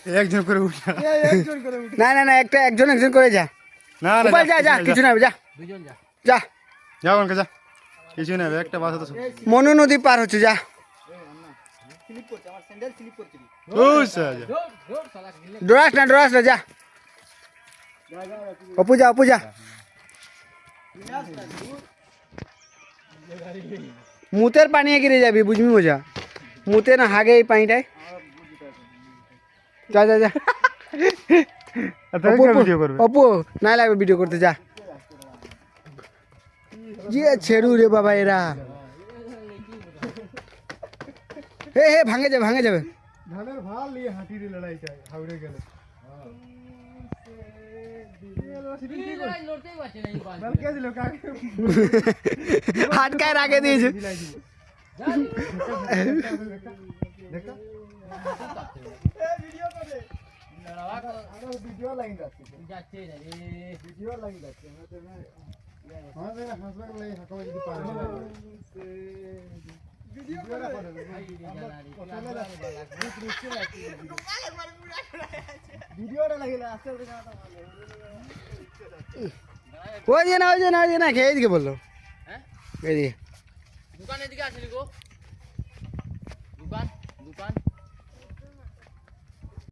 একজন করে উঠ না না না একটা একজন একজন করে যা না না উপর যা যা কিছু না যা দুজন যা যা যা কোনকে যা কিছু না একটা বাস তো মনু নদী পার হচ্ছে যা স্লিপ করছে আমার স্যান্ডেল স্লিপ করছে ও যা দৌড় দৌড় শালা গিলে ডরাস না যা অপু যা মুতের পানি গিরে যাবি বুঝবি মজা মুতে না হাগে এই পানিটায় যা যা যা ভিডিও করবে অপু না লাগবে ভিডিও করতে যা যে ছেড়ু রে বাবা এরা হে ভাঙে যাবে ধানের ভাল নিয়ে হাতির লড়াই চাই হাওড়ে গেলে লড়তেই পারছে না এই পাঁচ কে দিল কাকে হাটকায় রাখে দিয়েছে দেখো ভিডিও লাইন যাচ্ছে যাচ্ছে না রে ভিডিও লাইন যাচ্ছে আমাদের হাসবার লাগে হাকাও যদি পারে ভিডিওটা করে ভিডিওটা লাগিলে আস্তে আস্তে ওই যে না খেয়ে দিকে বললো হ্যাঁ এইদিকে দোকানের দিকে আসলি গো দোকান